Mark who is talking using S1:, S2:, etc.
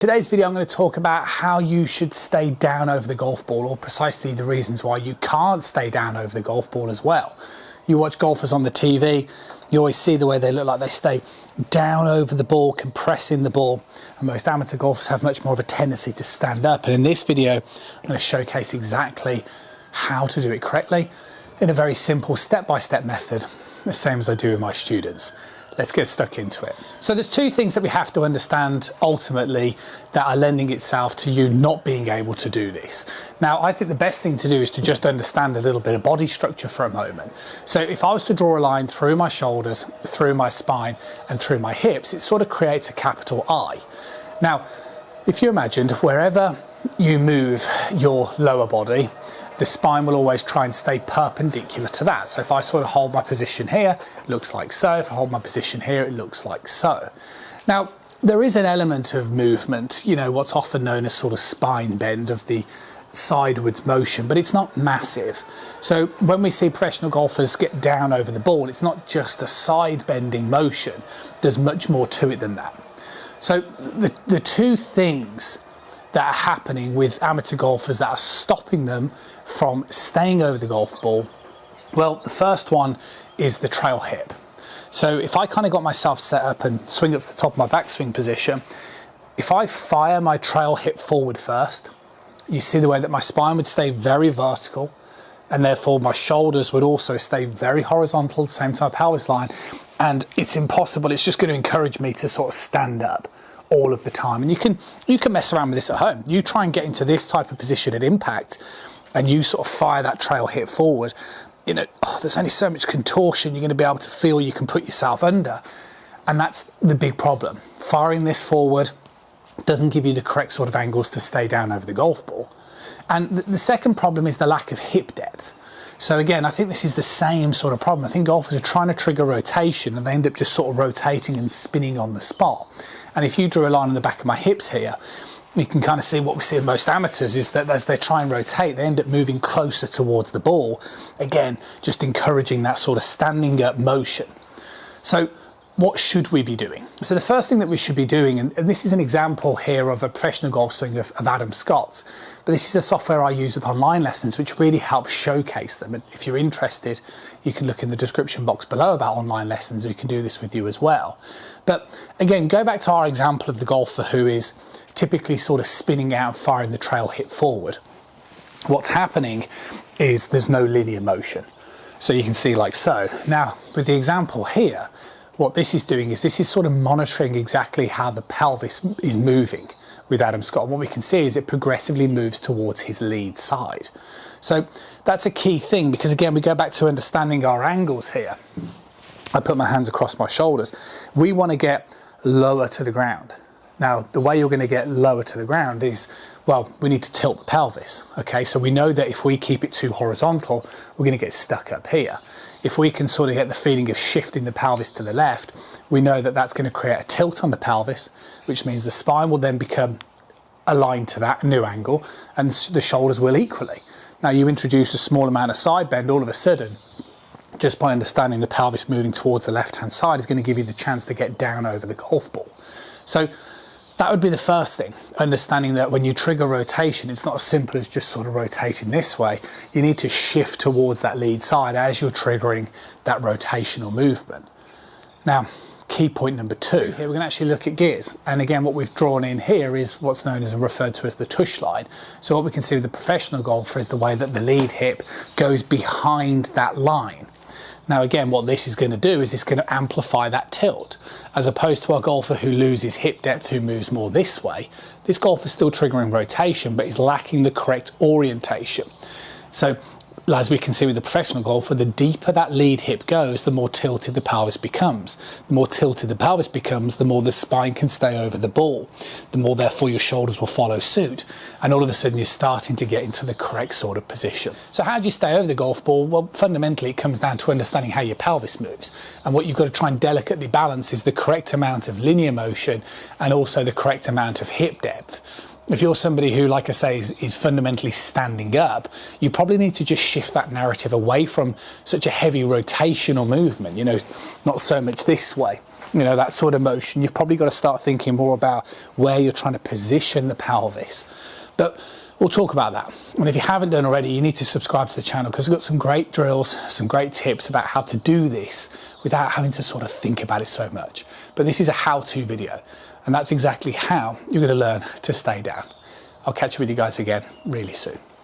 S1: Today's video I'm going to talk about how you should stay down over the golf ball, or precisely the reasons why you can't stay down over the golf ball as well. You watch golfers on the TV, you always see the way they look like they stay down over the ball, compressing the ball, and most amateur golfers have much more of a tendency to stand up. And in this video I'm going to showcase exactly how to do it correctly in a very simple step-by-step method, the same as I do with my students. Let's get stuck into it. So there's two things that we have to understand ultimately that are lending itself to you not being able to do this. Now, I think the best thing to do is to just understand a little bit of body structure for a moment. So if I was to draw a line through my shoulders, through my spine and through my hips, it sort of creates a capital I. Now, if you imagined wherever you move your lower body, the spine will always try and stay perpendicular to that. So if I sort of hold my position here, it looks like so. If I hold my position here, it looks like so. Now, there is an element of movement, you know, what's often known as sort of spine bend, of the sidewards motion, but it's not massive. So when we see professional golfers get down over the ball, it's not just a side bending motion. There's much more to it than that. So the two things that are happening with amateur golfers that are stopping them from staying over the golf ball, well, the first one is the trail hip. So if I kind of got myself set up and swing up to the top of my backswing position, if I fire my trail hip forward first, you see the way that my spine would stay very vertical, and therefore my shoulders would also stay very horizontal, same time pelvis line, and it's impossible. It's just going to encourage me to sort of stand up all of the time. And you can mess around with this at home. You try and get into this type of position at impact and you sort of fire that trail hip forward, you know, there's only so much contortion you're going to be able to feel you can put yourself under. And that's the big problem. Firing this forward doesn't give you the correct sort of angles to stay down over the golf ball. And the second problem is the lack of hip depth. So again, I think this is the same sort of problem. I think golfers are trying to trigger rotation and they end up just sort of rotating and spinning on the spot. And if you drew a line in the back of my hips here, you can kind of see what we see in most amateurs is that as they try and rotate, they end up moving closer towards the ball. Again, just encouraging that sort of standing up motion. So what should we be doing? So the first thing that we should be doing, and this is an example here of a professional golf swing of Adam Scott's, but this is a software I use with online lessons which really helps showcase them. And if you're interested, you can look in the description box below about online lessons. We can do this with you as well. But again, go back to our example of the golfer who is typically sort of spinning out and firing the trail hip forward. What's happening is there's no linear motion. So you can see like so. Now, with the example here, what this is doing is this is sort of monitoring exactly how the pelvis is moving with Adam Scott. What we can see is it progressively moves towards his lead side. So that's a key thing, because again, we go back to understanding our angles here. I put my hands across my shoulders. We want to get lower to the ground. Now, the way you're going to get lower to the ground is, well, we need to tilt the pelvis. Okay, so we know that if we keep it too horizontal, we're going to get stuck up here. If we can sort of get the feeling of shifting the pelvis to the left, we know that that's going to create a tilt on the pelvis, which means the spine will then become aligned to that new angle, and the shoulders will equally. Now, you introduce a small amount of side bend, all of a sudden, just by understanding the pelvis moving towards the left-hand side is going to give you the chance to get down over the golf ball. So that would be the first thing, understanding that when you trigger rotation, it's not as simple as just sort of rotating this way. You need to shift towards that lead side as you're triggering that rotational movement. Now, key point number two, here we're going to actually look at gears. And again, what we've drawn in here is what's known as and referred to as the tush line. So what we can see with the professional golfer is the way that the lead hip goes behind that line. Now again, what this is going to do is it's going to amplify that tilt. As opposed to our golfer who loses hip depth, who moves more this way, this golfer is still triggering rotation, but is lacking the correct orientation. So as we can see with the professional golfer, the deeper that lead hip goes, the more tilted the pelvis becomes. The more tilted the pelvis becomes, the more the spine can stay over the ball. The more, therefore, your shoulders will follow suit. And all of a sudden, you're starting to get into the correct sort of position. So how do you stay over the golf ball? Well, fundamentally, it comes down to understanding how your pelvis moves. And what you've got to try and delicately balance is the correct amount of linear motion and also the correct amount of hip depth. If you're somebody who, like I say, is fundamentally standing up, you probably need to just shift that narrative away from such a heavy rotational movement, you know, not so much this way. you know, that sort of motion. You've probably got to start thinking more about where you're trying to position the pelvis. But we'll talk about that. And if you haven't done already, you need to subscribe to the channel, because we've got some great drills, some great tips about how to do this without having to sort of think about it so much. But this is a how-to video, and that's exactly how you're going to learn to stay down. I'll catch up with you guys again really soon.